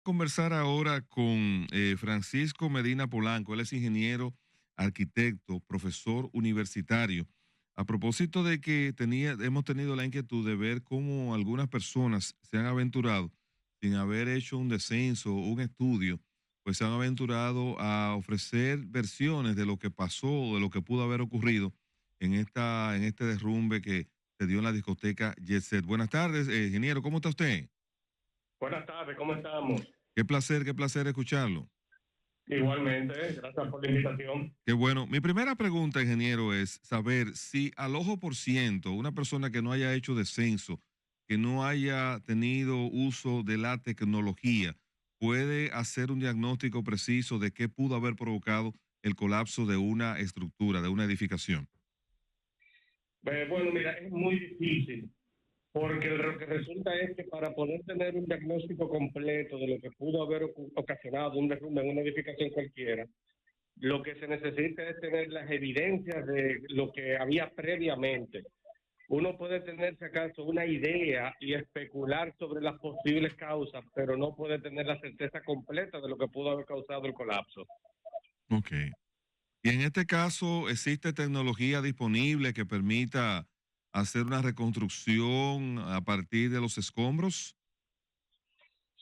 conversar ahora con Francisco Medina Polanco. Él es ingeniero, arquitecto, profesor universitario. A propósito de que hemos tenido la inquietud de ver cómo algunas personas se han aventurado sin haber hecho un descenso o un estudio, pues se han aventurado a ofrecer versiones de lo que pasó o de lo que pudo haber ocurrido en este derrumbe que se dio en la discoteca Jet Set. Buenas tardes, ingeniero, ¿cómo está usted? Buenas tardes, ¿cómo estamos? Qué placer escucharlo. Igualmente, gracias por la invitación. Qué bueno. Mi primera pregunta, ingeniero, es saber si al ojo por ciento, una persona que no haya hecho descenso, que no haya tenido uso de la tecnología, puede hacer un diagnóstico preciso de qué pudo haber provocado el colapso de una estructura, de una edificación. Bueno, mira, es muy difícil, porque lo que resulta es que para poder tener un diagnóstico completo de lo que pudo haber ocasionado un derrumbe en una edificación cualquiera, lo que se necesita es tener las evidencias de lo que había previamente. Uno puede tener, si acaso, una idea y especular sobre las posibles causas, pero no puede tener la certeza completa de lo que pudo haber causado el colapso. Ok. Y en este caso, ¿existe tecnología disponible que permita hacer una reconstrucción a partir de los escombros?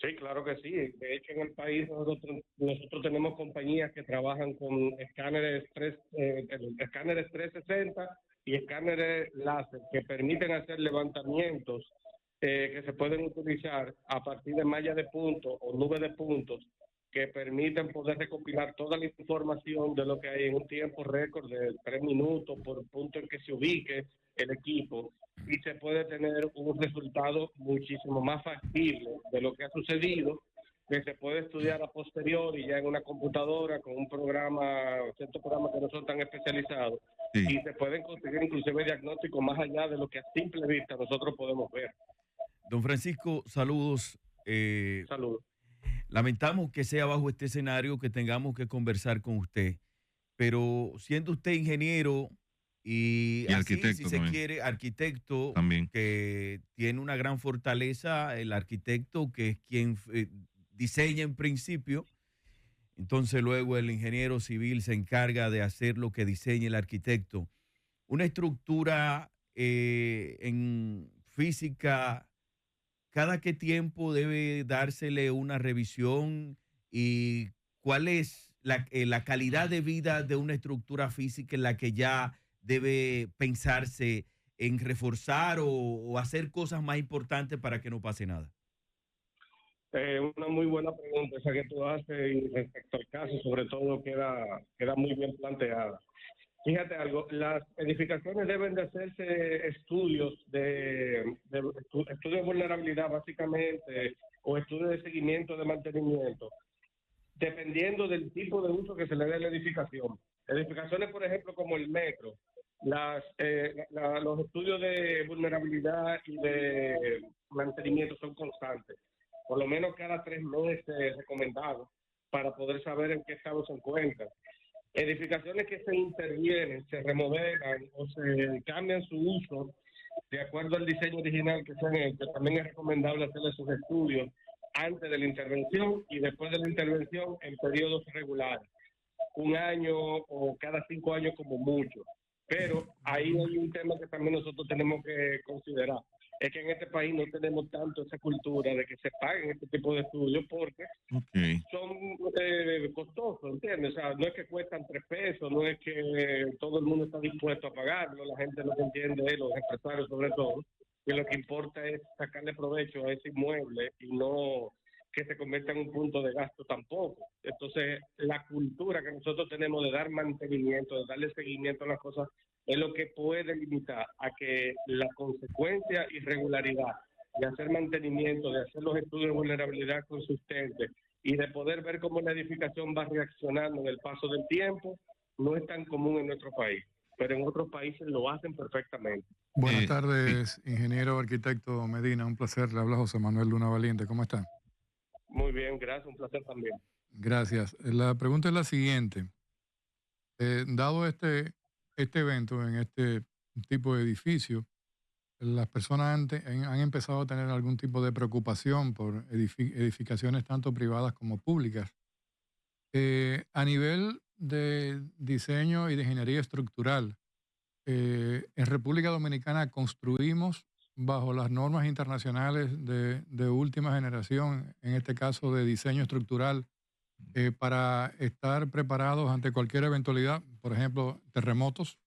Sí, claro que sí. De hecho, en el país nosotros tenemos compañías que trabajan con escáneres 360 y escáneres láser que permiten hacer levantamientos que se pueden utilizar a partir de malla de puntos o nubes de puntos que permiten poder recopilar toda la información de lo que hay en un tiempo récord de 3 minutos por punto en que se ubique el equipo, y se puede tener un resultado muchísimo más factible de lo que ha sucedido, que se puede estudiar a posteriori ya en una computadora con un programa, ciertos programas que no son tan especializados, Sí. y se pueden conseguir inclusive diagnósticos más allá de lo que a simple vista nosotros podemos ver. Don Francisco, saludos. Saludos. Lamentamos que sea bajo este escenario que tengamos que conversar con usted, pero siendo usted ingeniero y Y así, si arquitecto se también. quiere, arquitecto, También. que tiene una gran fortaleza, el arquitecto que es quien diseña en principio, entonces luego el ingeniero civil se encarga de hacer lo que diseña el arquitecto. Una estructura en física, ¿cada qué tiempo debe dársele una revisión y cuál es la calidad de vida de una estructura física en la que ya debe pensarse en reforzar o hacer cosas más importantes para que no pase nada? Una muy buena pregunta esa que tú haces, y respecto al caso, sobre todo, queda muy bien planteada. Fíjate algo, las edificaciones deben de hacerse estudios estudios de vulnerabilidad básicamente, o estudios de seguimiento de mantenimiento, dependiendo del tipo de uso que se le dé a la edificación. Edificaciones, por ejemplo, como el metro, los estudios de vulnerabilidad y de mantenimiento son constantes, por lo menos cada 3 meses recomendado, para poder saber en qué estado se encuentra. Edificaciones que se intervienen, se remodelan o se cambian su uso de acuerdo al diseño original que se han hecho, también es recomendable hacer esos estudios antes de la intervención y después de la intervención en periodos regulares, 1 año o cada 5 años como mucho. Pero ahí hay un tema que también nosotros tenemos que considerar. Es que en este país no tenemos tanto esa cultura de que se paguen este tipo de estudios, porque Ok. son costosos, ¿entiendes? O sea, no es que cuestan 3 pesos, no es que todo el mundo está dispuesto a pagarlo, la gente no entiende, los empresarios sobre todo, que lo que importa es sacarle provecho a ese inmueble y no que se convierta en un punto de gasto tampoco. Entonces, la cultura que nosotros tenemos de dar mantenimiento, de darle seguimiento a las cosas, es lo que puede limitar a que la consecuencia y regularidad de hacer mantenimiento, de hacer los estudios de vulnerabilidad consistentes y de poder ver cómo la edificación va reaccionando en el paso del tiempo, no es tan común en nuestro país, pero en otros países lo hacen perfectamente. Buenas Sí. tardes, ingeniero arquitecto Medina. Un placer. Le habla José Manuel Luna Valiente. ¿Cómo está? Muy bien, gracias, un placer también. Gracias. La pregunta es la siguiente. Dado este evento en este tipo de edificio, las personas han empezado a tener algún tipo de preocupación por edificaciones tanto privadas como públicas. A nivel de diseño y de ingeniería estructural, en República Dominicana construimos bajo las normas internacionales de última generación, en este caso de diseño estructural, para estar preparados ante cualquier eventualidad, por ejemplo, terremotos.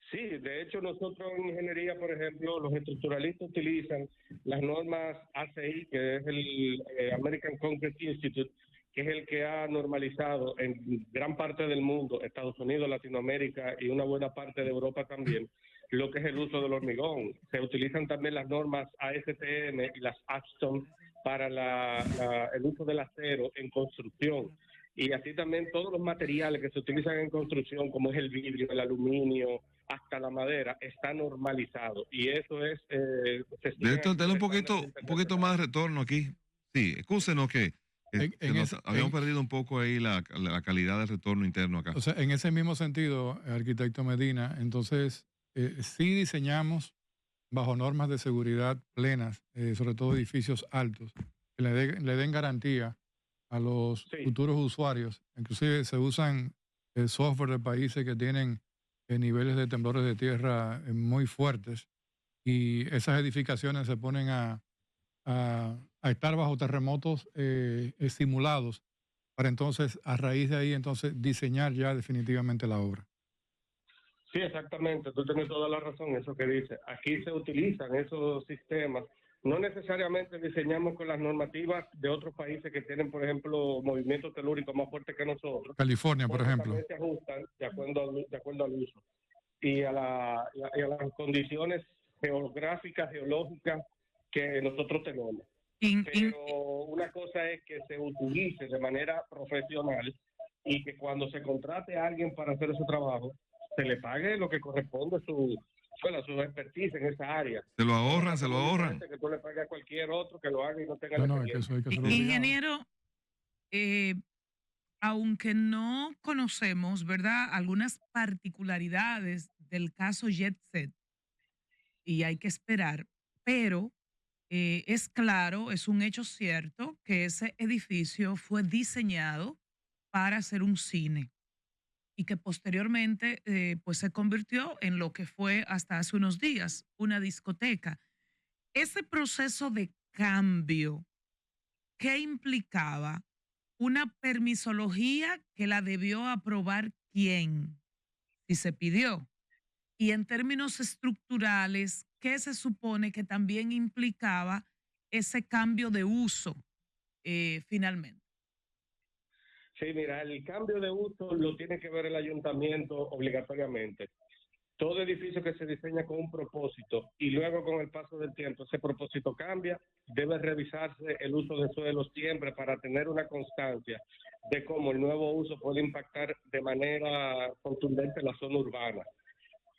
Sí, de hecho nosotros en ingeniería, por ejemplo, los estructuralistas utilizan las normas ACI, que es el American Concrete Institute, que es el que ha normalizado en gran parte del mundo, Estados Unidos, Latinoamérica y una buena parte de Europa también, lo que es el uso del hormigón. Se utilizan también las normas ASTM y las Ashton para el uso del acero en construcción. Y así también todos los materiales que se utilizan en construcción, como es el vidrio, el aluminio, hasta la madera, está normalizado. Y eso es... Director, dale un poquito más de retorno aquí. Sí, excúsenos que habíamos perdido un poco ahí la calidad del retorno interno acá. O sea, en ese mismo sentido, arquitecto Medina, entonces sí diseñamos bajo normas de seguridad plenas, sobre todo edificios altos, que le den garantía a los futuros usuarios. Inclusive se usan software de países que tienen niveles de temblores de tierra muy fuertes y esas edificaciones se ponen a estar bajo terremotos simulados para entonces, a raíz de ahí, entonces diseñar ya definitivamente la obra. Sí, exactamente, tú tienes toda la razón, eso que dices. Aquí se utilizan esos sistemas. No necesariamente diseñamos con las normativas de otros países que tienen, por ejemplo, movimientos telúricos más fuertes que nosotros. California, por ejemplo. Se ajustan de acuerdo al uso y a las condiciones geográficas, geológicas que nosotros tenemos. Pero una cosa es que se utilice de manera profesional y que cuando se contrate a alguien para hacer ese trabajo, se le pague lo que corresponde a su expertise en esa área. Se lo ahorran. Que tú le pagues a cualquier otro que lo haga y no tenga Ingeniero, aunque no conocemos, ¿verdad?, algunas particularidades del caso Jet Set, y hay que esperar, pero es claro, es un hecho cierto que ese edificio fue diseñado para ser un cine y que posteriormente pues se convirtió en lo que fue hasta hace unos días, una discoteca. Ese proceso de cambio, ¿qué implicaba? Una permisología que la debió aprobar quién, si se pidió. Y en términos estructurales, ¿qué se supone que también implicaba ese cambio de uso finalmente? Sí, mira, el cambio de uso lo tiene que ver el ayuntamiento obligatoriamente. Todo edificio que se diseña con un propósito y luego con el paso del tiempo ese propósito cambia, debe revisarse el uso de suelo siempre para tener una constancia de cómo el nuevo uso puede impactar de manera contundente la zona urbana.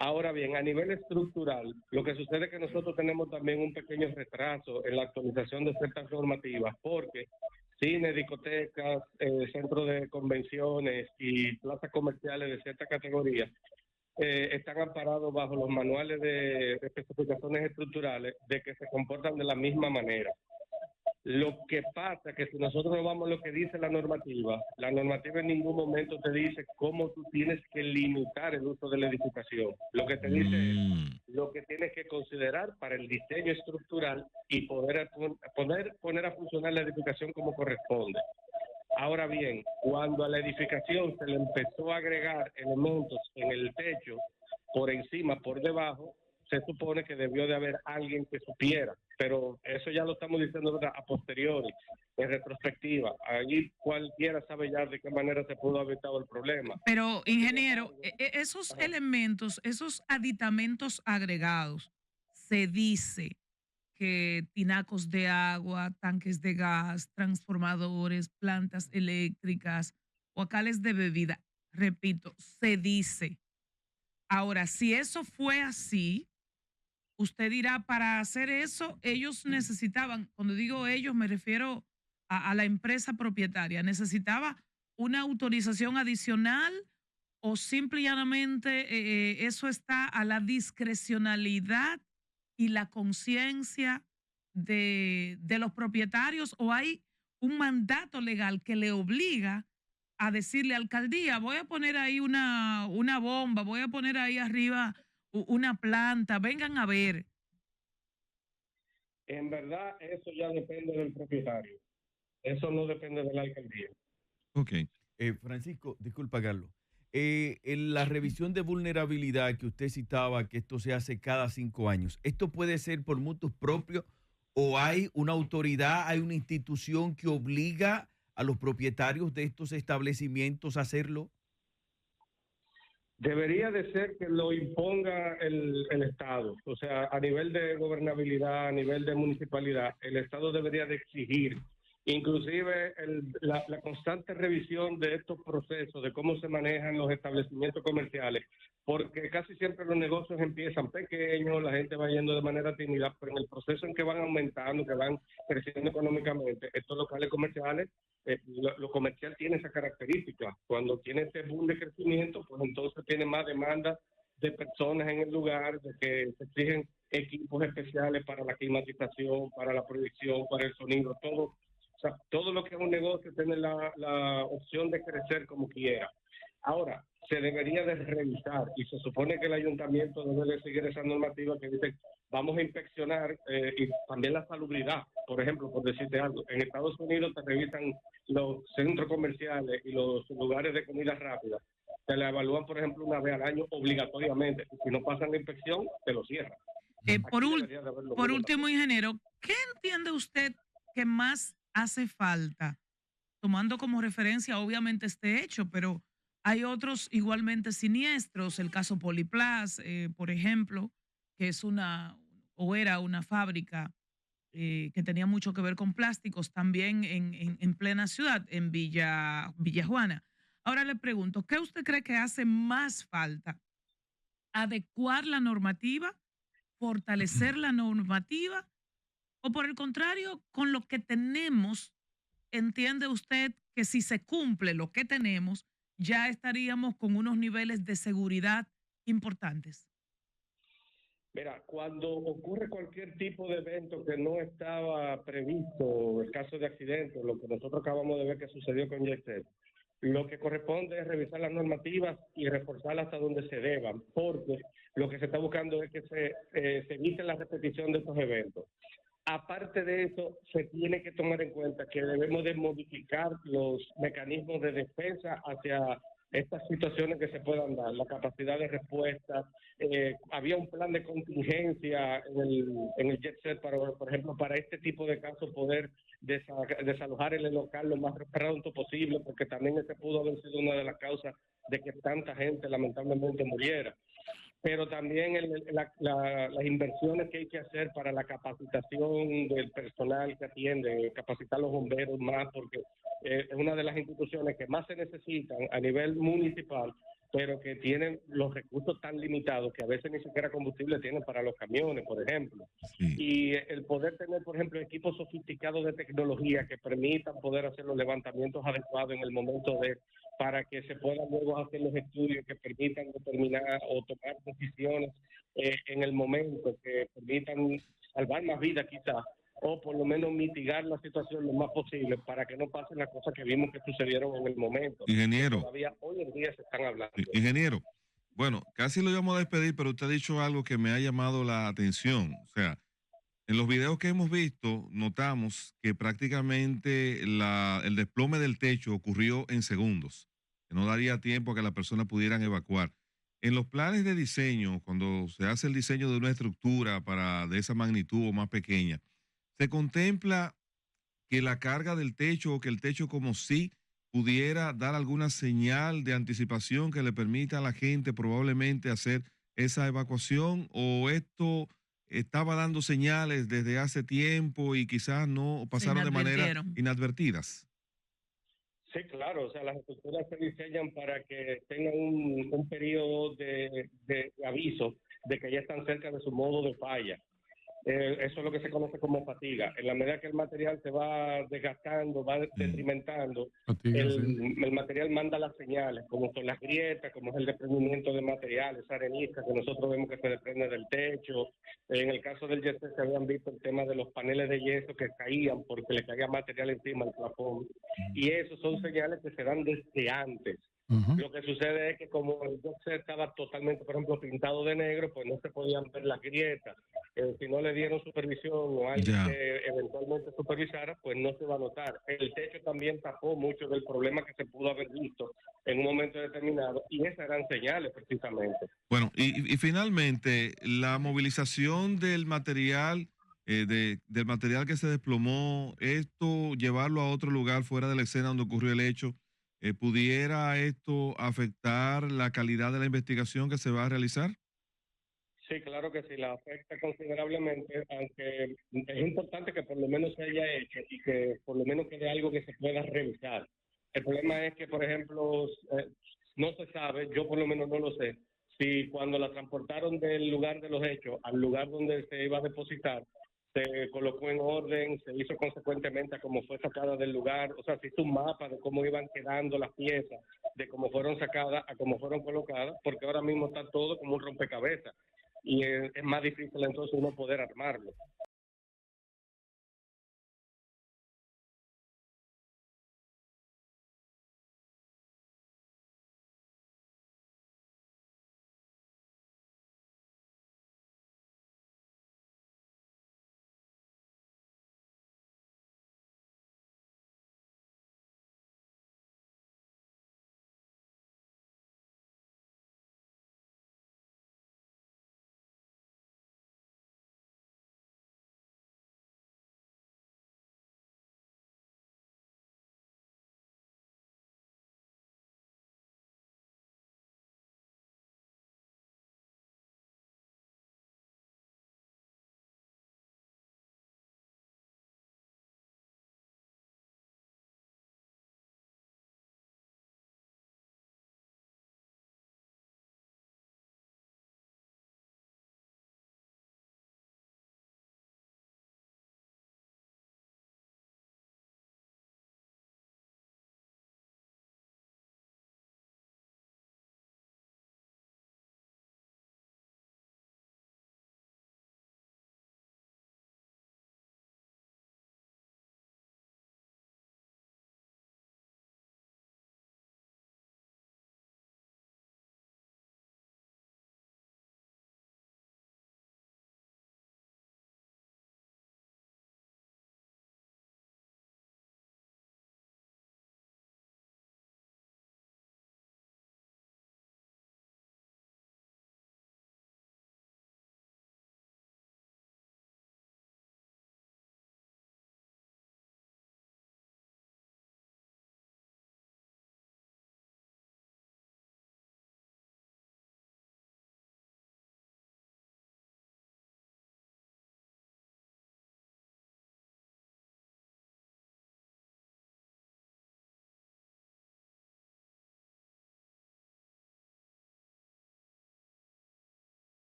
Ahora bien, a nivel estructural, lo que sucede es que nosotros tenemos también un pequeño retraso en la actualización de ciertas normativas, porque cines, discotecas, centros de convenciones y plazas comerciales de cierta categoría están amparados bajo los manuales de especificaciones estructurales de que se comportan de la misma manera. Lo que pasa es que si nosotros no vamos a lo que dice la normativa en ningún momento te dice cómo tú tienes que limitar el uso de la edificación. Lo que te dice es lo que tienes que considerar para el diseño estructural y poner a funcionar la edificación como corresponde. Ahora bien, cuando a la edificación se le empezó a agregar elementos en el techo, por encima, por debajo, se supone que debió de haber alguien que supiera, pero eso ya lo estamos diciendo a posteriori, en retrospectiva. Allí cualquiera sabe ya de qué manera se pudo haber evitado el problema. Pero, ingeniero, esos elementos, esos aditamentos agregados, se dice que tinacos de agua, tanques de gas, transformadores, plantas eléctricas, guacales de bebida, repito, se dice. Ahora, si eso fue así, usted dirá, para hacer eso, ellos necesitaban, cuando digo ellos, me refiero a la empresa propietaria, necesitaba una autorización adicional o simple y llanamente eso está a la discrecionalidad y la conciencia de los propietarios, o hay un mandato legal que le obliga a decirle alcaldía, voy a poner ahí una bomba, voy a poner ahí arriba una planta, vengan a ver. En verdad, eso ya depende del propietario. Eso no depende de la alcaldía. Ok. Francisco, disculpa, Carlos. En la revisión de vulnerabilidad que usted citaba, que esto se hace cada 5 años, ¿esto puede ser por mutuos propios o hay una autoridad, hay una institución que obliga a los propietarios de estos establecimientos a hacerlo? Debería de ser que lo imponga el Estado. O sea, a nivel de gobernabilidad, a nivel de municipalidad, el Estado debería de exigir inclusive la constante revisión de estos procesos, de cómo se manejan los establecimientos comerciales, porque casi siempre los negocios empiezan pequeños, la gente va yendo de manera tímida, pero en el proceso en que van aumentando, que van creciendo económicamente, estos locales comerciales, lo comercial tiene esa característica. Cuando tiene ese boom de crecimiento, pues entonces tiene más demanda de personas en el lugar, de que se exigen equipos especiales para la climatización, para la proyección, para el sonido, todo. O sea, todo lo que es un negocio tiene la opción de crecer como quiera. Ahora, se debería de revisar y se supone que el ayuntamiento debe de seguir esa normativa que dice vamos a inspeccionar y también la salubridad. Por ejemplo, por decirte algo, en Estados Unidos te revisan los centros comerciales y los lugares de comida rápida. Te la evalúan, por ejemplo, una vez al año obligatoriamente. Si no pasan la inspección, te lo cierran. Por último, ingeniero, ¿qué entiende usted que más hace falta? Tomando como referencia, obviamente, este hecho, pero hay otros igualmente siniestros. El caso Poliplas, por ejemplo, que es era una fábrica que tenía mucho que ver con plásticos, también en plena ciudad, en Villa Juana. Ahora le pregunto, ¿qué usted cree que hace más falta? ¿Adecuar la normativa? ¿Fortalecer la normativa? ¿O por el contrario, con lo que tenemos, entiende usted que si se cumple lo que tenemos, ya estaríamos con unos niveles de seguridad importantes? Mira, cuando ocurre cualquier tipo de evento que no estaba previsto, el caso de accidente, lo que nosotros acabamos de ver que sucedió con JetSet, lo que corresponde es revisar las normativas y reforzarlas hasta donde se deban, porque lo que se está buscando es que se evite la repetición de estos eventos. Aparte de eso, se tiene que tomar en cuenta que debemos de modificar los mecanismos de defensa hacia estas situaciones que se puedan dar, la capacidad de respuesta. Había un plan de contingencia en el JetSet, por ejemplo, para este tipo de casos poder desalojar el local lo más pronto posible, porque también ese pudo haber sido una de las causas de que tanta gente lamentablemente muriera. Pero también las inversiones que hay que hacer para la capacitación del personal que atiende, capacitar a los bomberos más, porque es una de las instituciones que más se necesitan a nivel municipal, pero que tienen los recursos tan limitados que a veces ni siquiera combustible tienen para los camiones, por ejemplo. Sí. Y el poder tener, por ejemplo, equipos sofisticados de tecnología que permitan poder hacer los levantamientos adecuados en el momento para que se puedan luego hacer los estudios que permitan determinar o tomar decisiones en el momento, que permitan salvar más vidas quizás, o por lo menos mitigar la situación lo más posible para que no pasen las cosas que vimos que sucedieron en el momento. Ingeniero. Todavía hoy en día se están hablando. Ingeniero, bueno, casi lo íbamos a despedir, pero usted ha dicho algo que me ha llamado la atención. O sea, en los videos que hemos visto, notamos que prácticamente el desplome del techo ocurrió en segundos, que no daría tiempo a que las personas pudieran evacuar. En los planes de diseño, cuando se hace el diseño de una estructura de esa magnitud o más pequeña, se contempla que la carga del techo o que el techo como sí pudiera dar alguna señal de anticipación que le permita a la gente probablemente hacer esa evacuación, o esto estaba dando señales desde hace tiempo y quizás no pasaron de manera inadvertidas. Sí, claro, o sea, las estructuras se diseñan para que tengan un periodo de aviso de que ya están cerca de su modo de falla. Eso es lo que se conoce como fatiga. En la medida que el material se va desgastando, va detrimentando, Fatiga, sí. el material manda las señales, como son las grietas, como es el desprendimiento de materiales, arenisca que nosotros vemos que se desprende del techo. En el caso del yeso se habían visto el tema de los paneles de yeso que caían porque le caía material encima al plafón. Y esos son señales que se dan desde antes. Ujú. Lo que sucede es que como el boxer estaba totalmente, por ejemplo, pintado de negro, pues no se podían ver las grietas. Si no le dieron supervisión o alguien Ya. que eventualmente supervisara, pues no se va a notar. El techo también tapó mucho del problema que se pudo haber visto en un momento determinado y esas eran señales precisamente. Bueno, y finalmente, la movilización del material, del material que se desplomó, esto, llevarlo a otro lugar fuera de la escena donde ocurrió el hecho, ¿pudiera esto afectar la calidad de la investigación que se va a realizar? Sí, claro que sí, la afecta considerablemente, aunque es importante que por lo menos se haya hecho y que por lo menos quede algo que se pueda revisar. El problema es que, por ejemplo, no se sabe, yo por lo menos no lo sé, si cuando la transportaron del lugar de los hechos al lugar donde se iba a depositar, se colocó en orden, se hizo consecuentemente a cómo fue sacada del lugar, o sea, se hizo un mapa de cómo iban quedando las piezas, de cómo fueron sacadas a cómo fueron colocadas, porque ahora mismo está todo como un rompecabezas y es más difícil entonces uno poder armarlo.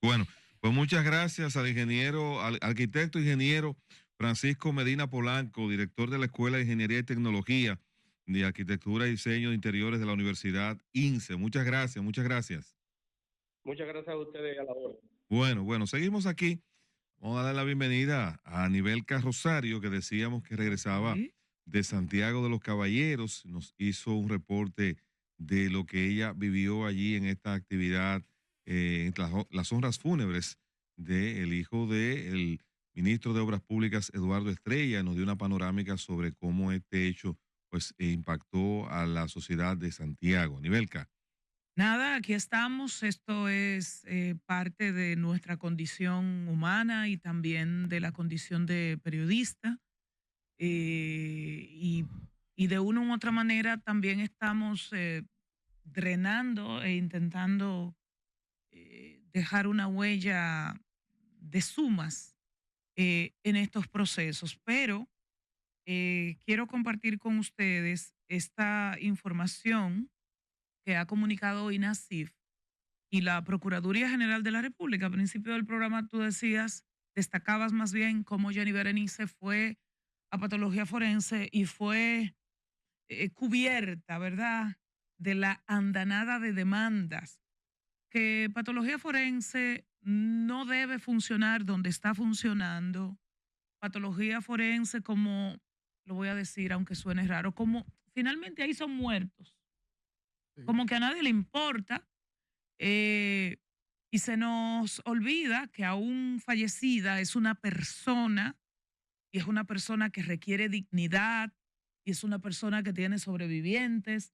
Bueno, pues muchas gracias al ingeniero, al arquitecto ingeniero Francisco Medina Polanco, director de la Escuela de Ingeniería y Tecnología de Arquitectura y Diseño de Interiores de la Universidad INSE. Muchas gracias, muchas gracias. Muchas gracias a ustedes y a la hora. Bueno, seguimos aquí. Vamos a dar la bienvenida a Anibelca Rosario, que decíamos que regresaba Sí. de Santiago de los Caballeros. Nos hizo un reporte de lo que ella vivió allí en esta actividad, en las honras fúnebres del hijo del ministro de Obras Públicas, Eduardo Estrella. Nos dio una panorámica sobre cómo este hecho pues, impactó a la sociedad de Santiago. Anibelca. Nada, aquí estamos. Esto es parte de nuestra condición humana y también de la condición de periodista. Y, y de una u otra manera también estamos drenando e intentando dejar una huella de sumas en estos procesos. Pero quiero compartir con ustedes esta información que ha comunicado hoy NACIF y la Procuraduría General de la República. Al principio del programa tú decías, destacabas más bien cómo Jenny Berenice fue a patología forense y fue cubierta, ¿verdad?, de la andanada de demandas, que patología forense no debe funcionar donde está funcionando. Patología forense, como lo voy a decir, aunque suene raro, como finalmente ahí son muertos, Sí. como que a nadie le importa. eh, y se nos olvida que aún fallecida es una persona y es una persona que requiere dignidad y es una persona que tiene sobrevivientes,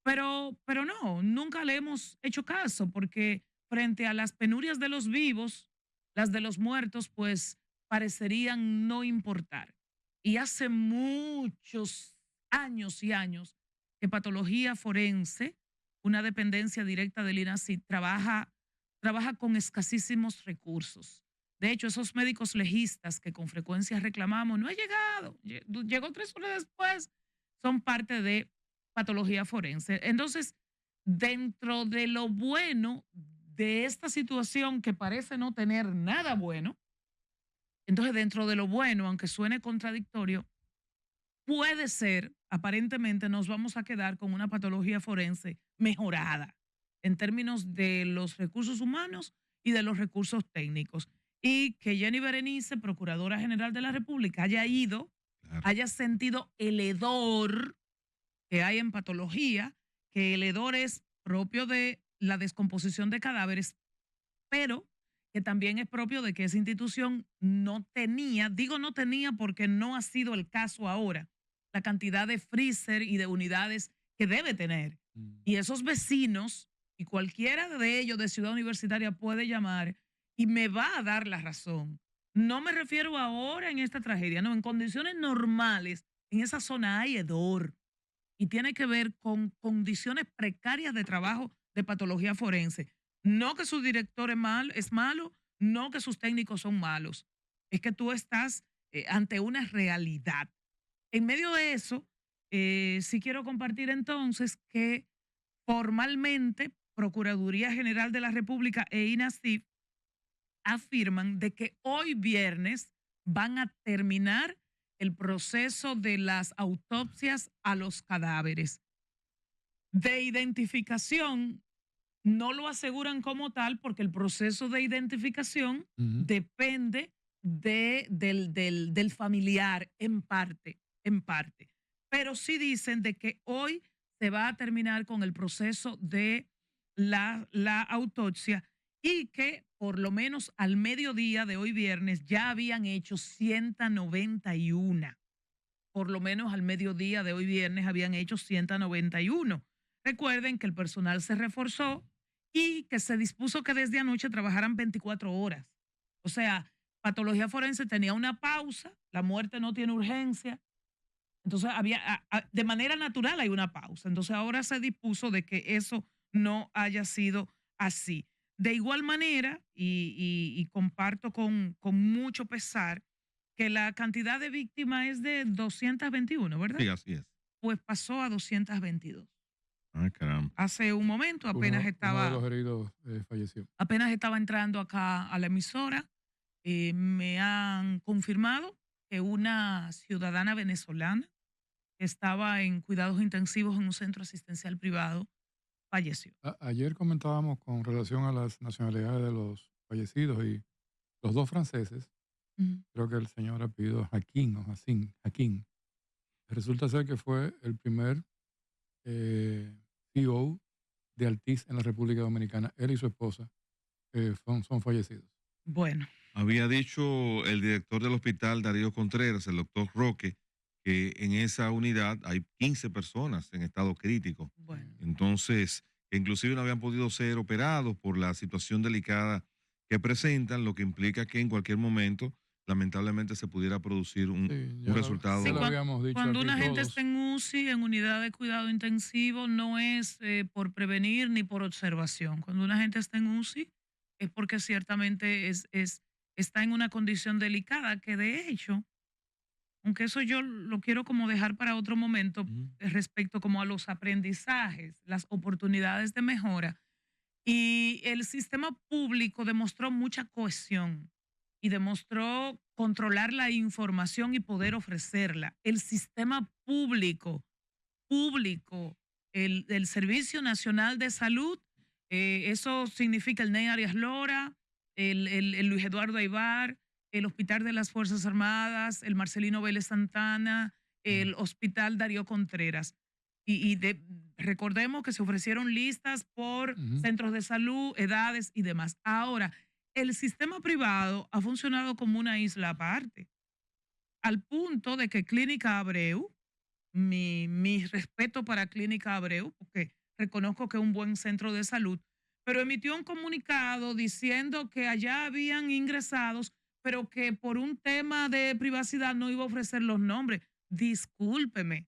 pero no, nunca le hemos hecho caso porque frente a las penurias de los vivos, las de los muertos, pues parecerían no importar. Y hace muchos años y años que patología forense, una dependencia directa del INACI, trabaja con escasísimos recursos. De hecho, esos médicos legistas que con frecuencia reclamamos, no ha llegado, llegó 3 horas después, son parte de patología forense. Entonces, dentro de lo bueno de esta situación que parece no tener nada bueno, entonces dentro de lo bueno, aunque suene contradictorio, puede ser, aparentemente nos vamos a quedar con una patología forense mejorada en términos de los recursos humanos y de los recursos técnicos. Y que Jenny Berenice, Procuradora General de la República, haya ido, Claro. haya sentido el hedor que hay en patología, que el hedor es propio de la descomposición de cadáveres, pero que también es propio de que esa institución no tenía, digo no tenía porque no ha sido el caso ahora, la cantidad de freezer y de unidades que debe tener. Y esos vecinos, y cualquiera de ellos de Ciudad Universitaria puede llamar y me va a dar la razón. No me refiero ahora en esta tragedia, no, en condiciones normales, en esa zona hay hedor y tiene que ver con condiciones precarias de trabajo de patología forense. No que su director es malo, no que sus técnicos son malos. Es que tú estás ante una realidad. En medio de eso, sí quiero compartir entonces que formalmente Procuraduría General de la República e INASIF afirman de que hoy viernes van a terminar el proceso de las autopsias a los cadáveres. De identificación, no lo aseguran como tal porque el proceso de identificación depende del familiar en parte, en parte. Pero sí dicen de que hoy se va a terminar con el proceso de la autopsia y que por lo menos al mediodía de hoy viernes ya habían hecho 191. Por lo menos al mediodía de hoy viernes habían hecho 191. Recuerden que el personal se reforzó y que se dispuso que desde anoche trabajaran 24 horas. O sea, patología forense tenía una pausa, la muerte no tiene urgencia. Entonces, de manera natural hay una pausa. Entonces, ahora se dispuso de que eso no haya sido así. De igual manera, y comparto con mucho pesar, que la cantidad de víctimas es de 221, ¿verdad? Sí, así es. Pues pasó a 222. Ah, caramba. Hace un momento apenas Uno de los heridos falleció. apenas estaba entrando acá a la emisora. Me han confirmado que una ciudadana venezolana que estaba en cuidados intensivos en un centro asistencial privado falleció. Ayer comentábamos con relación a las nacionalidades de los fallecidos y los dos franceses, Ujú. creo que el señor apellido Hakim o Hakim, resulta ser que fue el primer CEO de Altiz en la República Dominicana. Él y su esposa son fallecidos. Bueno, Había dicho el director del hospital, Darío Contreras, el doctor Roque, que en esa unidad hay 15 personas en estado crítico. bueno. Entonces, que inclusive no habían podido ser operados por la situación delicada que presentan, lo que implica que en cualquier momento, lamentablemente, se pudiera producir un Ya resultado. Sí, lo habíamos dicho Cuando aquí una gente todos. está en UCI, en unidad de cuidado intensivo, no es por prevenir ni por observación. Cuando una gente está en UCI es porque ciertamente está en una condición delicada, que de hecho, aunque eso yo lo quiero como dejar para otro momento, Ujú. respecto como a los aprendizajes, las oportunidades de mejora, y el sistema público demostró mucha cohesión y demostró controlar la información y poder ofrecerla. El sistema público, el Servicio Nacional de Salud, eso significa el NEI Arias Lora, el Luis Eduardo Aibar, el Hospital de las Fuerzas Armadas, el Marcelino Vélez Santana, el Hospital Darío Contreras. Recordemos que se ofrecieron listas por Ujú. centros de salud, edades y demás. Ahora, el sistema privado ha funcionado como una isla aparte, al punto de que Clínica Abreu, mi respeto para Clínica Abreu, porque reconozco que es un buen centro de salud, pero emitió un comunicado diciendo que allá habían ingresados, pero que por un tema de privacidad no iba a ofrecer los nombres. Discúlpeme.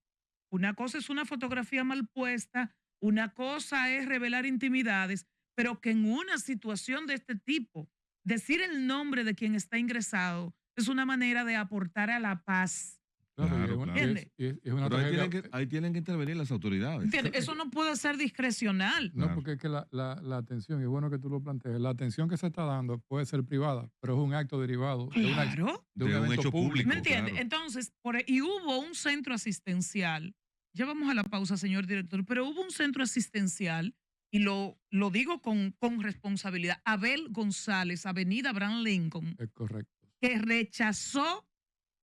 Una cosa es una fotografía mal puesta, una cosa es revelar intimidades, pero que en una situación de este tipo, decir el nombre de quien está ingresado es una manera de aportar a la paz. Claro, Claro, y es, claro. es una Pero ahí tragedia. tienen que intervenir las autoridades. ¿Entiendes? Eso no puede ser discrecional. No, Claro. porque es que la atención, y es bueno que tú lo plantees, la atención que se está dando puede ser privada, pero es un acto derivado Claro. de un evento hecho público. ¿Me entiendes? claro. Entonces, y hubo un centro asistencial, ya vamos a la pausa, señor director, pero hubo un centro asistencial, y lo digo con responsabilidad, Abel González, Avenida Abraham Lincoln, Es correcto. que rechazó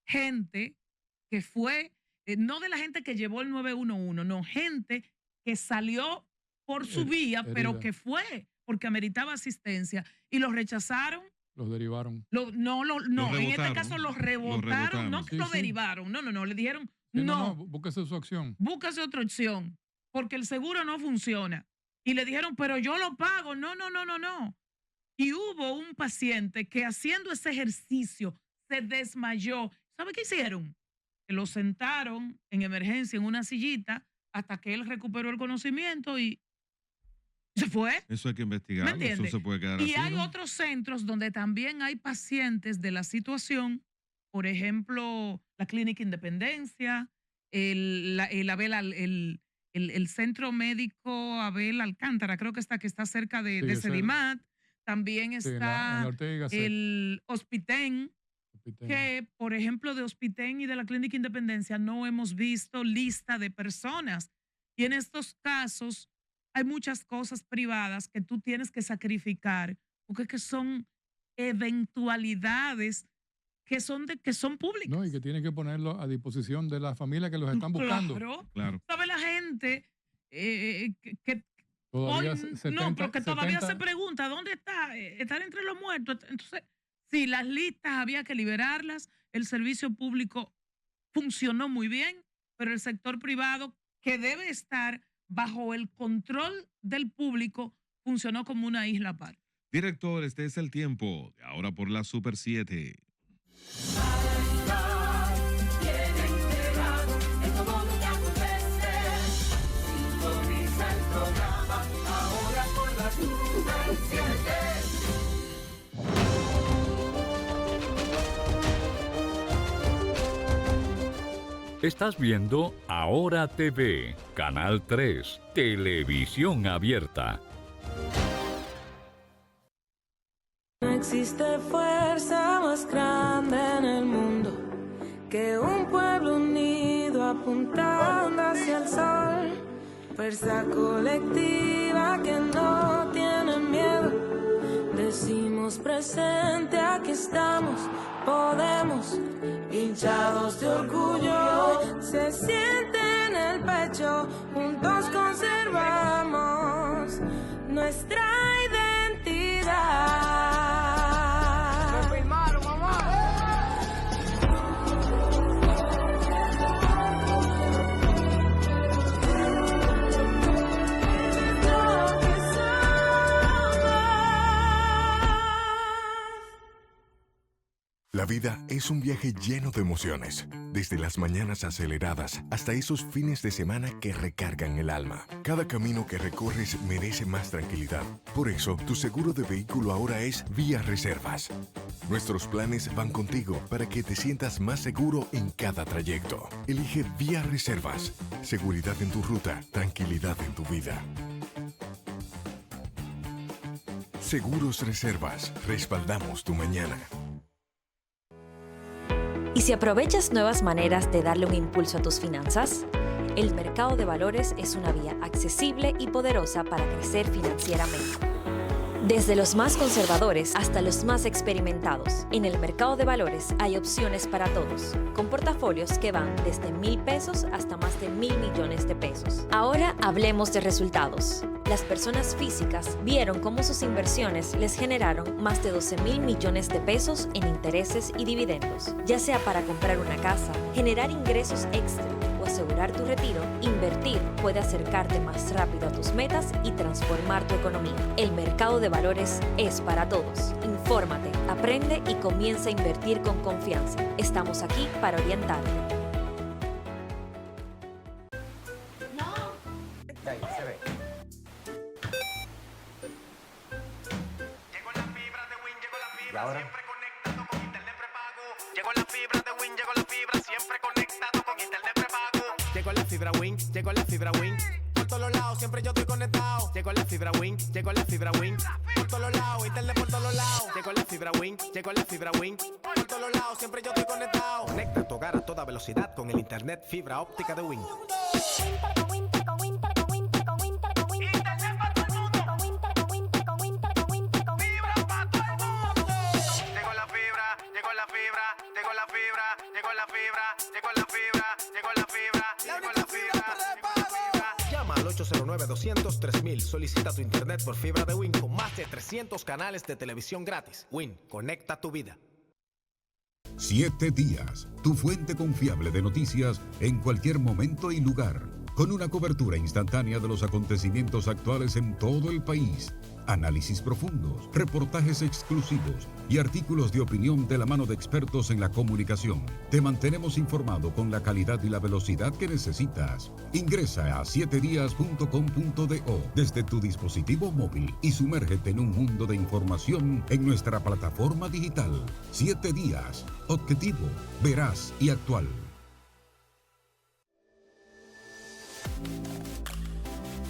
gente que fue, no de la gente que llevó el 911, no, gente que salió por su vía, pero herida. que fue porque ameritaba asistencia, y los rechazaron. Los derivaron. No, en este rebotaron, caso los los rebotaron, no rebotaron. que Sí, lo sí. derivaron, no, le dijeron, Sí, no, búsquese su acción. búscase otra opción, porque el seguro no funciona. Y le dijeron, pero yo lo pago, no. Y hubo un paciente que haciendo ese ejercicio se desmayó. ¿Sabe qué hicieron? Que lo sentaron en emergencia en una sillita hasta que él recuperó el conocimiento y se fue. Eso hay que ¿Me investigarlo. Eso entiendes? se puede quedar Y así, hay ¿no? otros centros donde también hay pacientes de la situación, por ejemplo, la Clínica Independencia, el Centro Médico Abel Alcántara, creo que está cerca Sí, de ese- Sedimat, también Sí, en está Ortega y Gasset, el Hospitén, Hospital. que por ejemplo de Hospitén y de la Clínica Independencia no hemos visto lista de personas. Y en estos casos hay muchas cosas privadas que tú tienes que sacrificar, porque es que son eventualidades que son públicas. No, y que tienen que ponerlo a disposición de la familia que los están buscando. Claro. Claro. ¿Sabe la gente que Todavía hoy, 70, no, pero que todavía 70 se pregunta dónde está, estar entre los muertos? Entonces, sí, las listas había que liberarlas, el servicio público funcionó muy bien, pero el sector privado, que debe estar bajo el control del público, funcionó como una isla aparte. Director, este es el tiempo. De ahora por la Super 7. Bien enterado en todo lo que acontece. Sintoniza el programa ahora por la Super 7. Estás viendo Ahora TV, Canal 3, Televisión Abierta. No existe fuerza más grande en el mundo que un pueblo unido apuntando hacia el sol. Fuerza colectiva que no tiene miedo. Decimos presente, aquí estamos, podemos, hinchados de orgullo. Se siente en el pecho, juntos conservamos nuestra identidad. La vida es un viaje lleno de emociones, desde las mañanas aceleradas hasta esos fines de semana que recargan el alma. Cada camino que recorres merece más tranquilidad. Por eso, tu seguro de vehículo ahora es Vía Reservas. Nuestros planes van contigo para que te sientas más seguro en cada trayecto. Elige Vía Reservas. Seguridad en tu ruta, tranquilidad en tu vida. Seguros Reservas. Respaldamos tu mañana. ¿Y si aprovechas nuevas maneras de darle un impulso a tus finanzas? El mercado de valores es una vía accesible y poderosa para crecer financieramente. Desde los más conservadores hasta los más experimentados, en el mercado de valores hay opciones para todos, con portafolios que van desde 1,000 pesos hasta más de 1,000 millones de pesos. Ahora hablemos de resultados. Las personas físicas vieron cómo sus inversiones les generaron más de 12,000 millones de pesos en intereses y dividendos. Ya sea para comprar una casa, generar ingresos extra o asegurar tu retiro, invertir puede acercarte más rápido a tus metas y transformar tu economía. El mercado de valores es para todos. Infórmate, aprende y comienza a invertir con confianza. Estamos aquí para orientarte. Y ahora siempre conectado con internet prepago. Llegó la fibra de Win, llegó la fibra, siempre conectado con internet prepago. Llegó la fibra Win, llegó la fibra Win. Por todos lados, siempre yo estoy conectado. Llegó la fibra Win, llegó la fibra Win. Por todos lados, internet por todos lados. Llegó la fibra Win, llegó la fibra Win. Por todos lados, siempre yo estoy conectado. Conecta tu hogar a toda velocidad con el internet fibra óptica de Win. Llama al 809-200-3000. Solicita tu internet por fibra de Win con más de 300 canales de televisión gratis. Win, conecta tu vida. 7 días, tu fuente confiable de noticias en cualquier momento y lugar, con una cobertura instantánea de los acontecimientos actuales en todo el país. Análisis profundos, reportajes exclusivos y artículos de opinión de la mano de expertos en la comunicación. Te mantenemos informado con la calidad y la velocidad que necesitas. Ingresa a 7dias.com.do desde tu dispositivo móvil y sumérgete en un mundo de información en nuestra plataforma digital. 7 días, objetivo, veraz y actual.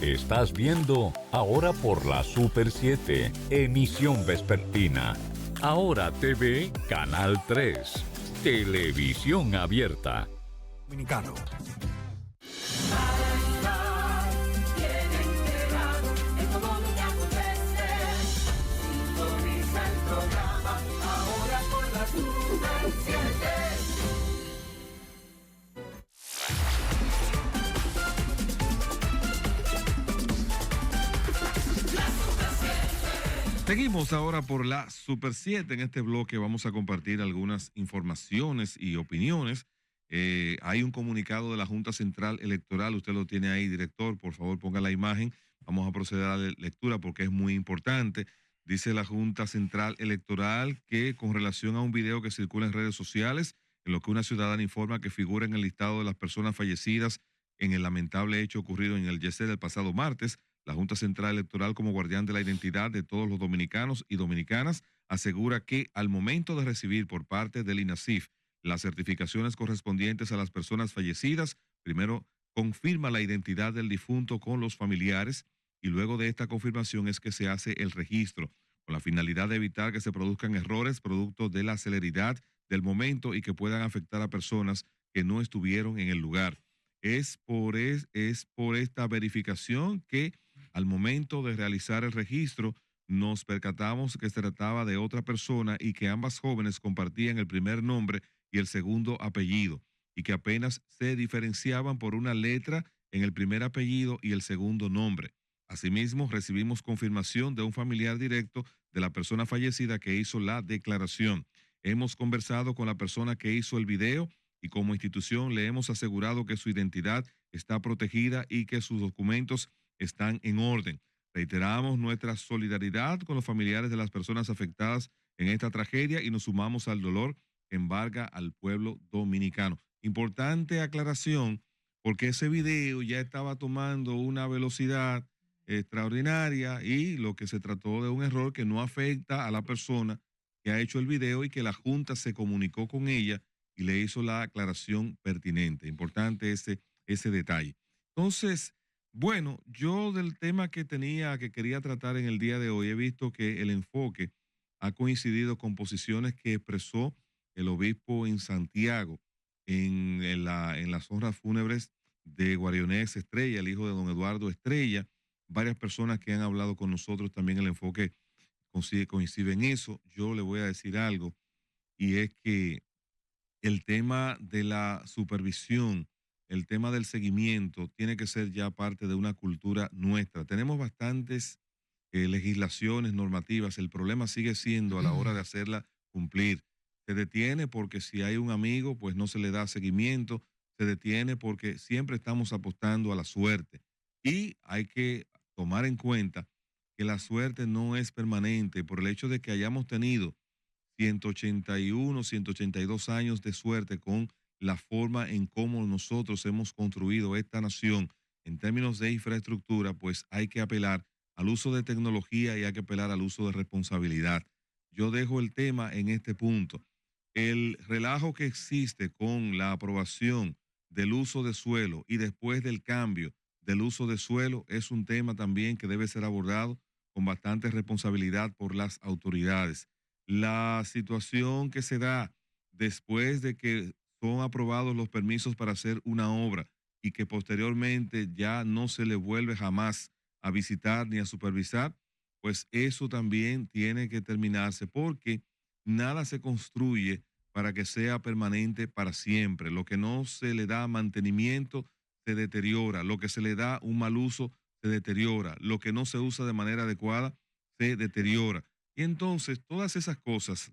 Estás viendo Ahora por la Super 7, emisión vespertina. Ahora TV, Canal 3, Televisión Abierta. Dominicano. Seguimos ahora por la Super 7. En este bloque vamos a compartir algunas informaciones y opiniones. Hay un comunicado de la Junta Central Electoral. Usted lo tiene ahí, director. Por favor, ponga la imagen. Vamos a proceder a la lectura porque es muy importante. Dice la Junta Central Electoral que con relación a un video que circula en redes sociales, en lo que una ciudadana informa que figura en el listado de las personas fallecidas en el lamentable hecho ocurrido en el YECED del pasado martes, la Junta Central Electoral, como guardián de la identidad de todos los dominicanos y dominicanas, asegura que al momento de recibir por parte del INASIF las certificaciones correspondientes a las personas fallecidas. Primero confirma la identidad del difunto con los familiares y luego de esta confirmación es que se hace el registro con la finalidad de evitar que se produzcan errores producto de la celeridad del momento y que puedan afectar a personas que no estuvieron en el lugar. Es por esta verificación que al momento de realizar el registro nos percatamos que se trataba de otra persona y que ambas jóvenes compartían el primer nombre y el segundo apellido y que apenas se diferenciaban por una letra en el primer apellido y el segundo nombre. Asimismo, recibimos confirmación de un familiar directo de la persona fallecida que hizo la declaración. Hemos conversado con la persona que hizo el video y como institución le hemos asegurado que su identidad está protegida y que sus documentos están en orden. Reiteramos nuestra solidaridad con los familiares de las personas afectadas en esta tragedia y nos sumamos al dolor que embarga al pueblo dominicano. Importante aclaración, porque ese video ya estaba tomando una velocidad extraordinaria y lo que se trató de un error que no afecta a la persona que ha hecho el video y que la Junta se comunicó con ella y le hizo la aclaración pertinente. Importante ese detalle. Entonces, bueno, yo del tema que quería tratar en el día de hoy, he visto que el enfoque ha coincidido con posiciones que expresó el obispo en Santiago en las honras fúnebres de Guarionex Estrella, el hijo de don Eduardo Estrella. Varias personas que han hablado con nosotros también el enfoque coincide en eso. Yo le voy a decir algo y es que el tema de la supervisión, el tema del seguimiento tiene que ser ya parte de una cultura nuestra. Tenemos bastantes legislaciones, normativas. El problema sigue siendo a la hora de hacerla cumplir. Se detiene porque si hay un amigo, pues no se le da seguimiento. Se detiene porque siempre estamos apostando a la suerte. Y hay que tomar en cuenta que la suerte no es permanente por el hecho de que hayamos tenido 181, 182 años de suerte con la forma en cómo nosotros hemos construido esta nación en términos de infraestructura, pues hay que apelar al uso de tecnología y hay que apelar al uso de responsabilidad. Yo dejo el tema en este punto. El relajo que existe con la aprobación del uso de suelo y después del cambio del uso de suelo es un tema también que debe ser abordado con bastante responsabilidad por las autoridades. La situación que se da después de que son aprobados los permisos para hacer una obra y que posteriormente ya no se le vuelve jamás a visitar ni a supervisar, pues eso también tiene que terminarse porque nada se construye para que sea permanente para siempre. Lo que no se le da mantenimiento se deteriora, lo que se le da un mal uso se deteriora, lo que no se usa de manera adecuada se deteriora. Y entonces todas esas cosas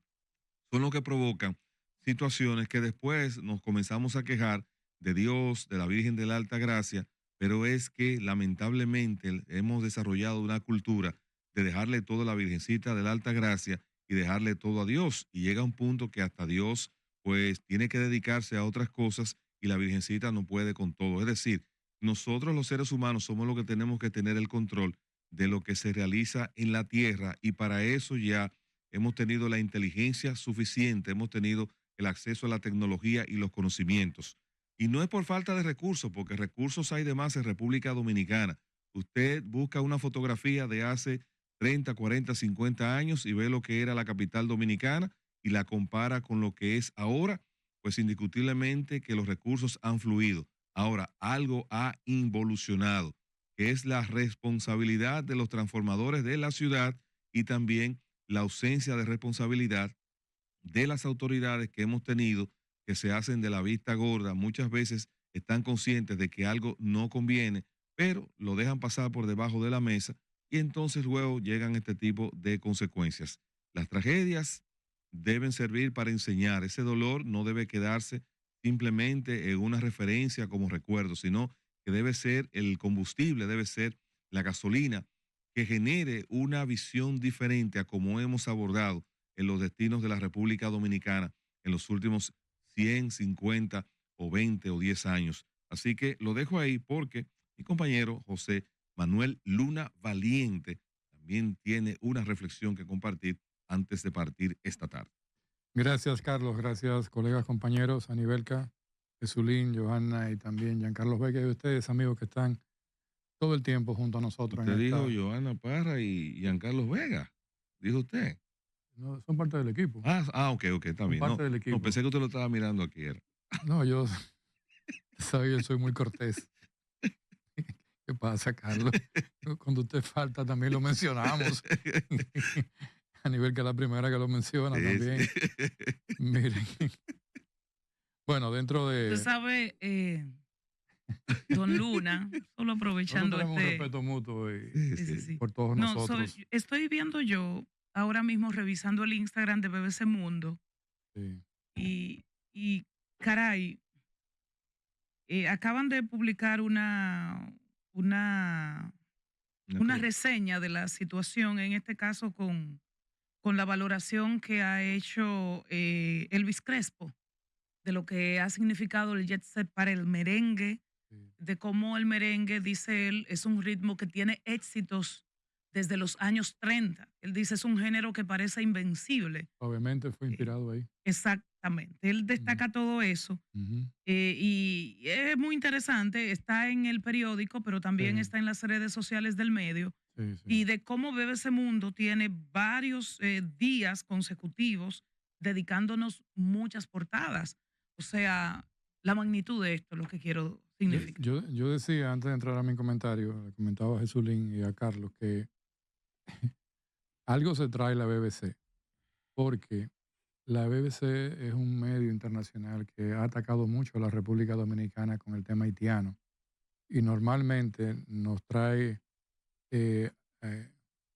son lo que provocan situaciones que después nos comenzamos a quejar de Dios, de la Virgen de la Alta Gracia, pero es que lamentablemente hemos desarrollado una cultura de dejarle todo a la Virgencita de la Alta Gracia y dejarle todo a Dios. Y llega un punto que hasta Dios pues tiene que dedicarse a otras cosas y la Virgencita no puede con todo. Es decir, nosotros los seres humanos somos los que tenemos que tener el control de lo que se realiza en la tierra y para eso ya hemos tenido la inteligencia suficiente, hemos tenido el acceso a la tecnología y los conocimientos. Y no es por falta de recursos, porque recursos hay de más en República Dominicana. Usted busca una fotografía de hace 30, 40, 50 años y ve lo que era la capital dominicana y la compara con lo que es ahora, pues indiscutiblemente que los recursos han fluido. Ahora, algo ha involucionado, que es la responsabilidad de los transformadores de la ciudad y también la ausencia de responsabilidad de las autoridades que hemos tenido, que se hacen de la vista gorda. Muchas veces están conscientes de que algo no conviene, pero lo dejan pasar por debajo de la mesa y entonces luego llegan este tipo de consecuencias. Las tragedias deben servir para enseñar. Ese dolor no debe quedarse simplemente en una referencia como recuerdo, sino que debe ser el combustible, debe ser la gasolina que genere una visión diferente a cómo hemos abordado en los destinos de la República Dominicana en los últimos 100, 50 o 20 o 10 años. Así que lo dejo ahí porque mi compañero José Manuel Luna Valiente también tiene una reflexión que compartir antes de partir esta tarde. Gracias, Carlos. Gracias, colegas, compañeros, Anibelca, Jesulín, Johanna y también Giancarlos Vega y ustedes, amigos que están todo el tiempo junto a nosotros. Usted en dijo esta... Johanna Parra y Giancarlos Vega. Dijo usted. No, son parte del equipo. Ok, está Son bien. parte del equipo. No, pensé que usted lo estaba mirando aquí. No, yo soy muy cortés. ¿Qué pasa, Carlos? Cuando usted falta también lo mencionamos. A nivel que es la primera que lo menciona también. Miren. Bueno, dentro de... Usted sabe, don Luna, solo aprovechando nosotros tenemos un respeto mutuo Sí. por todos nosotros. Estoy viendo yo ahora mismo revisando el Instagram de BBC Mundo Sí. y caray, acaban de publicar una reseña de la situación, en este caso con la valoración que ha hecho Elvis Crespo, de lo que ha significado el jet set para el merengue, de cómo el merengue, dice él, es un ritmo que tiene éxitos desde los años 30. Él dice, es un género que parece invencible. Obviamente fue inspirado ahí. Exactamente. Él destaca todo eso. Y es muy interesante. Está en el periódico, pero también está en las redes sociales del medio. Y de cómo BBC Mundo tiene varios días consecutivos dedicándonos muchas portadas. O sea, la magnitud de esto es lo que quiero significar. Yo decía, antes de entrar a mi comentario, le comentaba a Jesulín y a Carlos que algo se trae la BBC, porque la BBC es un medio internacional que ha atacado mucho a la República Dominicana con el tema haitiano y normalmente nos trae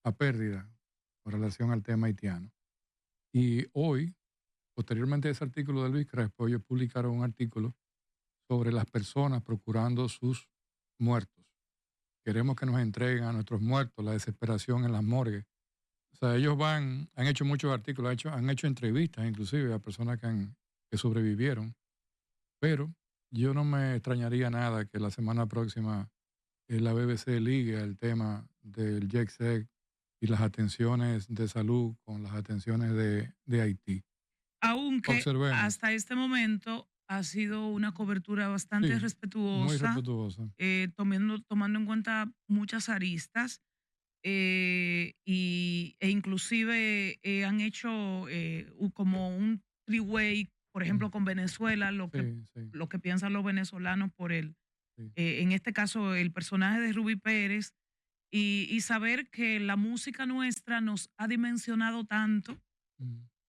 a pérdida con relación al tema haitiano. Y hoy, posteriormente a ese artículo de Luis Crespo, ellos publicaron un artículo sobre las personas procurando sus muertos. Queremos que nos entreguen a nuestros muertos, la desesperación en las morgues. O sea, ellos han hecho muchos artículos, han hecho entrevistas inclusive a personas que sobrevivieron. Pero yo no me extrañaría nada que la semana próxima la BBC ligue el tema del jet set y las atenciones de salud con las atenciones de Haití. Aunque hasta este momento ha sido una cobertura bastante respetuosa. Muy respetuosa. Tomando en cuenta muchas aristas. E inclusive han hecho como un three-way, por ejemplo, con Venezuela, lo que piensan los venezolanos por él. En este caso, el personaje de Rubí Pérez, y saber que la música nuestra nos ha dimensionado tanto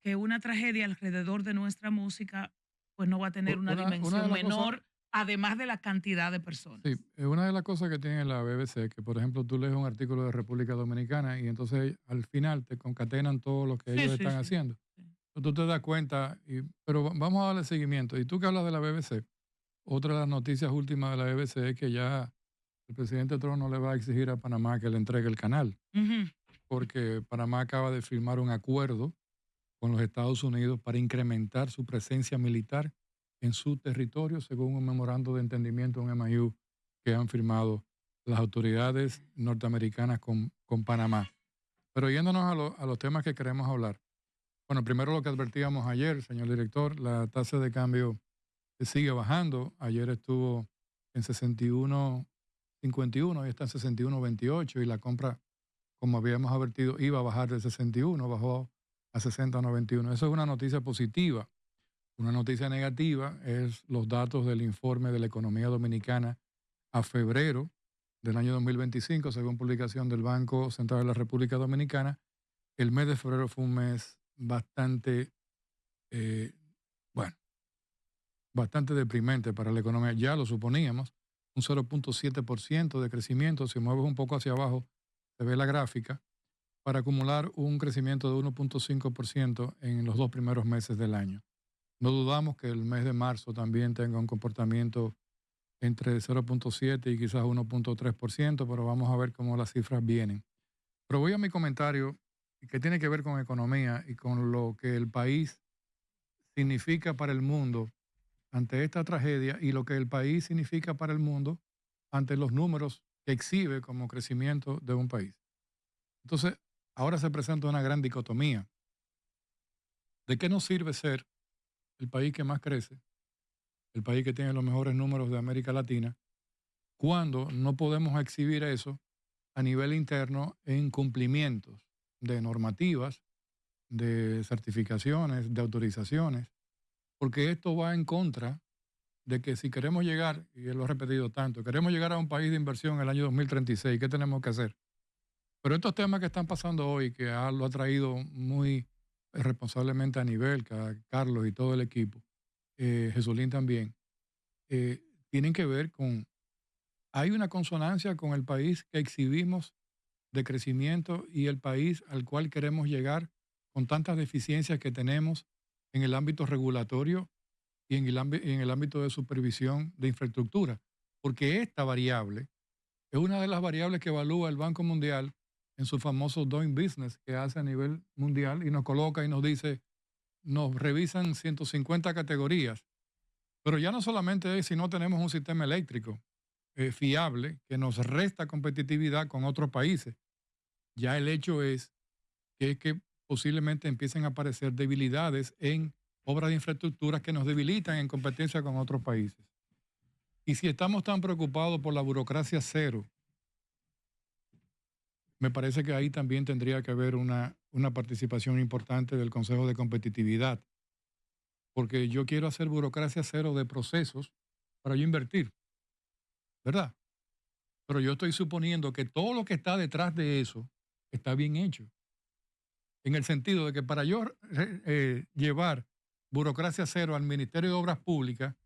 que una tragedia alrededor de nuestra música pues no va a tener una dimensión menor, además de la cantidad de personas. Sí, una de las cosas que tiene la BBC, que por ejemplo tú lees un artículo de República Dominicana y entonces al final te concatenan todo lo que ellos están haciendo. Entonces, tú te das cuenta, pero vamos a darle seguimiento. Y tú que hablas de la BBC, otra de las noticias últimas de la BBC es que ya el presidente Trump no le va a exigir a Panamá que le entregue el canal, porque Panamá acaba de firmar un acuerdo con los Estados Unidos para incrementar su presencia militar en su territorio, según un memorando de entendimiento, un MOU que han firmado las autoridades norteamericanas con Panamá. Pero yéndonos a los temas que queremos hablar. Bueno, primero lo que advertíamos ayer, señor director, la tasa de cambio sigue bajando. Ayer estuvo en 61.51 y está en 61.28 y la compra, como habíamos advertido, iba a bajar de 61, bajó a 60.91. Eso es una noticia positiva. Una noticia negativa es los datos del informe de la economía dominicana a febrero del año 2025, según publicación del Banco Central de la República Dominicana. El mes de febrero fue un mes bastante, bastante deprimente para la economía. Ya lo suponíamos, un 0.7% de crecimiento. Si mueves un poco hacia abajo, se ve la gráfica, para acumular un crecimiento de 1.5% en los 2 primeros meses del año. No dudamos que el mes de marzo también tenga un comportamiento entre 0.7 y quizás 1.3%, pero vamos a ver cómo las cifras vienen. Pero voy a mi comentario que tiene que ver con economía y con lo que el país significa para el mundo ante esta tragedia y lo que el país significa para el mundo ante los números que exhibe como crecimiento de un país. Entonces, ahora se presenta una gran dicotomía. ¿De qué nos sirve ser el país que más crece, el país que tiene los mejores números de América Latina, cuando no podemos exhibir eso a nivel interno en cumplimientos de normativas, de certificaciones, de autorizaciones? Porque esto va en contra de que si queremos llegar, y lo he repetido tanto, queremos llegar a un país de inversión en el año 2036, ¿qué tenemos que hacer? Pero estos temas que están pasando hoy, que lo ha traído muy responsablemente a nivel, Carlos y todo el equipo, Jesulín también, tienen que ver con, hay una consonancia con el país que exhibimos de crecimiento y el país al cual queremos llegar con tantas deficiencias que tenemos en el ámbito regulatorio y en el ámbito de supervisión de infraestructura. Porque esta variable es una de las variables que evalúa el Banco Mundial en su famoso Doing Business que hace a nivel mundial y nos coloca y nos dice, nos revisan 150 categorías, pero ya no solamente es si no tenemos un sistema eléctrico fiable que nos resta competitividad con otros países, ya el hecho es que posiblemente empiecen a aparecer debilidades en obras de infraestructura que nos debilitan en competencia con otros países. Y si estamos tan preocupados por la burocracia cero, me parece que ahí también tendría que haber una participación importante del Consejo de Competitividad, porque yo quiero hacer burocracia cero de procesos para yo invertir, ¿verdad? Pero yo estoy suponiendo que todo lo que está detrás de eso está bien hecho, en el sentido de que para yo llevar burocracia cero al Ministerio de Obras Públicas,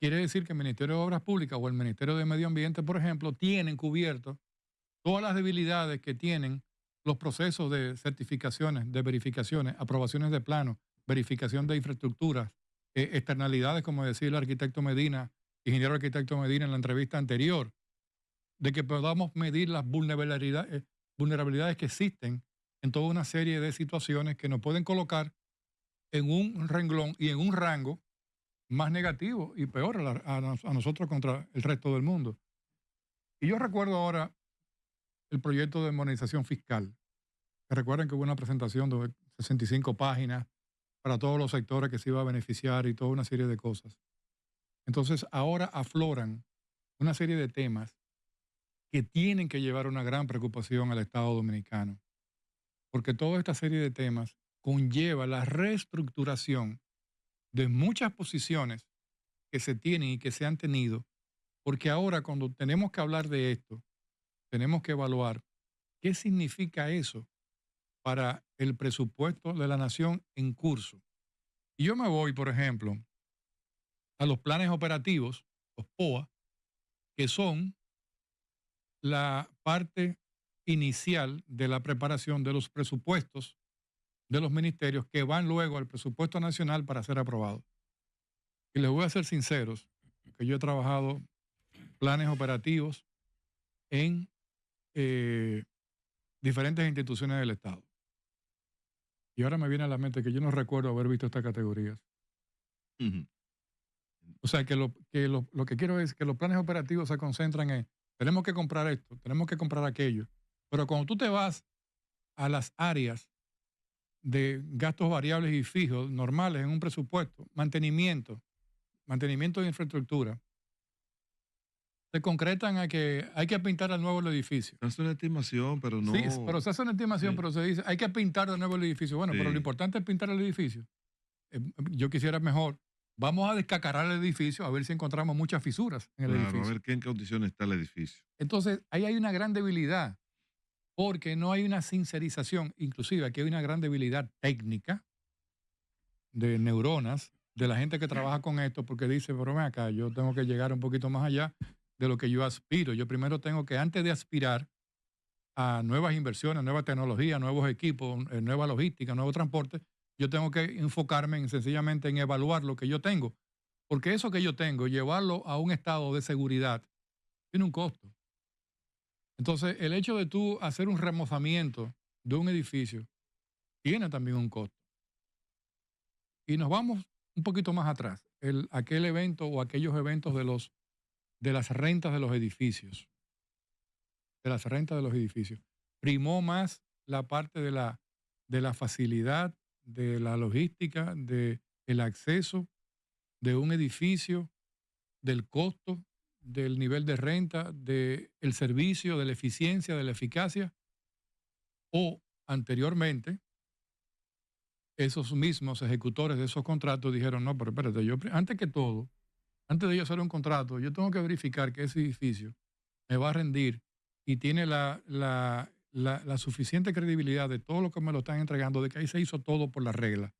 quiere decir que el Ministerio de Obras Públicas o el Ministerio de Medio Ambiente, por ejemplo, tienen cubierto todas las debilidades que tienen los procesos de certificaciones, de verificaciones, aprobaciones de planos, verificación de infraestructuras, externalidades, como decía el arquitecto Medina, ingeniero arquitecto Medina en la entrevista anterior, de que podamos medir las vulnerabilidades que existen en toda una serie de situaciones que nos pueden colocar en un renglón y en un rango más negativo y peor a nosotros contra el resto del mundo. Y yo recuerdo ahora el proyecto de modernización fiscal. Recuerden que hubo una presentación de 65 páginas para todos los sectores que se iba a beneficiar y toda una serie de cosas. Entonces ahora afloran una serie de temas que tienen que llevar una gran preocupación al Estado dominicano, porque toda esta serie de temas conlleva la reestructuración de muchas posiciones que se tienen y que se han tenido, porque ahora cuando tenemos que hablar de esto, tenemos que evaluar qué significa eso para el presupuesto de la nación en curso. Y yo me voy, por ejemplo, a los planes operativos, los POA, que son la parte inicial de la preparación de los presupuestos de los ministerios que van luego al presupuesto nacional para ser aprobados. Y les voy a ser sinceros, que yo he trabajado planes operativos en diferentes instituciones del Estado. Y ahora me viene a la mente que yo no recuerdo haber visto estas categorías. O sea, que lo que quiero es que los planes operativos se concentran en, tenemos que comprar esto, tenemos que comprar aquello. Pero cuando tú te vas a las áreas de gastos variables y fijos normales en un presupuesto, mantenimiento de infraestructura, se concretan a que hay que pintar de nuevo el edificio. Se hace una estimación, pero no... Sí, pero se hace una estimación, pero se dice, hay que pintar de nuevo el edificio. Bueno, pero lo importante es pintar el edificio. Yo quisiera mejor, vamos a descacarar el edificio a ver si encontramos muchas fisuras en el edificio. A ver en qué condiciones está el edificio. Entonces, ahí hay una gran debilidad, porque no hay una sincerización. Inclusive aquí hay una gran debilidad técnica de neuronas de la gente que trabaja con esto, porque dice, pero ven acá, yo tengo que llegar un poquito más allá de lo que yo aspiro. Yo primero tengo que, antes de aspirar a nuevas inversiones, nueva tecnología, nuevos equipos, nueva logística, nuevo transporte, yo tengo que enfocarme sencillamente en evaluar lo que yo tengo. Porque eso que yo tengo, llevarlo a un estado de seguridad, tiene un costo. Entonces, el hecho de tú hacer un remozamiento de un edificio tiene también un costo. Y nos vamos un poquito más atrás. Aquel evento o aquellos eventos de las rentas de los edificios. De las rentas de los edificios. Primó más la parte de la facilidad de la logística, del acceso de un edificio, del costo, del nivel de renta, del servicio, de la eficiencia, de la eficacia, o anteriormente, esos mismos ejecutores de esos contratos dijeron, no, pero espérate, antes que todo, antes de yo hacer un contrato, yo tengo que verificar que ese edificio me va a rendir y tiene la suficiente credibilidad de todo lo que me lo están entregando, de que ahí se hizo todo por la regla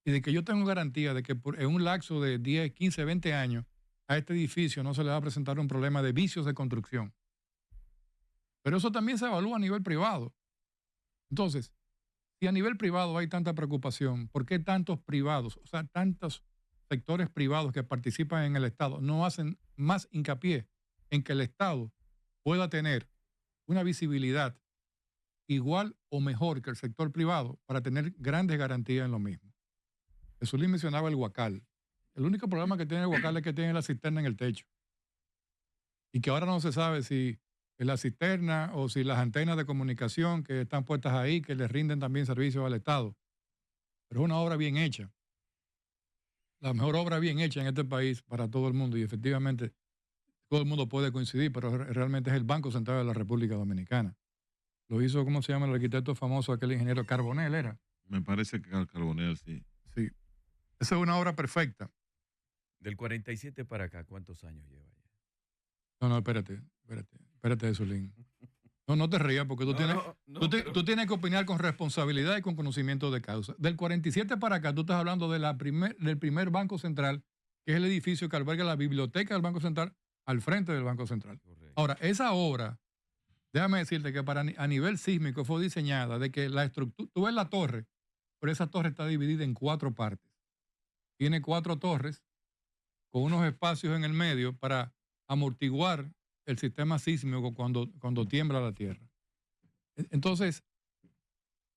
y de que yo tengo garantía de que en un lapso de 10, 15, 20 años a este edificio no se le va a presentar un problema de vicios de construcción. Pero eso también se evalúa a nivel privado. Entonces, si a nivel privado hay tanta preocupación, ¿por qué tantos privados, o sea, tantos sectores privados que participan en el Estado no hacen más hincapié en que el Estado pueda tener una visibilidad igual o mejor que el sector privado para tener grandes garantías en lo mismo? Jesulín mencionaba el huacal. El único problema que tiene el huacal es que tiene la cisterna en el techo y que ahora no se sabe si es la cisterna o si las antenas de comunicación que están puestas ahí, que les rinden también servicios al Estado. Pero es una obra bien hecha. La mejor obra bien hecha en este país para todo el mundo, y efectivamente todo el mundo puede coincidir, pero realmente es el Banco Central de la República Dominicana. Lo hizo, ¿cómo se llama el arquitecto famoso, aquel ingeniero Carbonell era? Me parece que Carbonell, sí. Sí. Esa es una obra perfecta. Del 47 para acá, ¿cuántos años lleva ya? No, espérate, Jesulín. No te rías porque tú tienes que opinar con responsabilidad y con conocimiento de causa. Del 47 para acá, tú estás hablando de del primer Banco Central, que es el edificio que alberga la biblioteca del Banco Central al frente del Banco Central. Correcto. Ahora, esa obra, déjame decirte que a nivel sísmico fue diseñada de que la estructura, tú ves la torre, pero esa torre está dividida en 4 partes. Tiene 4 torres con unos espacios en el medio para amortiguar el sistema sísmico cuando tiembla la tierra. Entonces,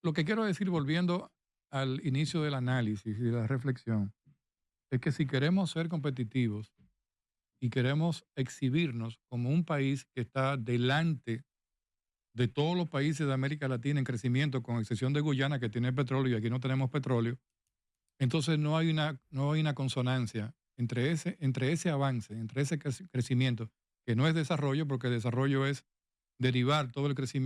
lo que quiero decir, volviendo al inicio del análisis y de la reflexión, es que si queremos ser competitivos y queremos exhibirnos como un país que está delante de todos los países de América Latina en crecimiento, con excepción de Guyana, que tiene petróleo y aquí no tenemos petróleo, entonces no hay una consonancia entre ese avance, entre ese crecimiento, que no es desarrollo, porque desarrollo es derivar todo el crecimiento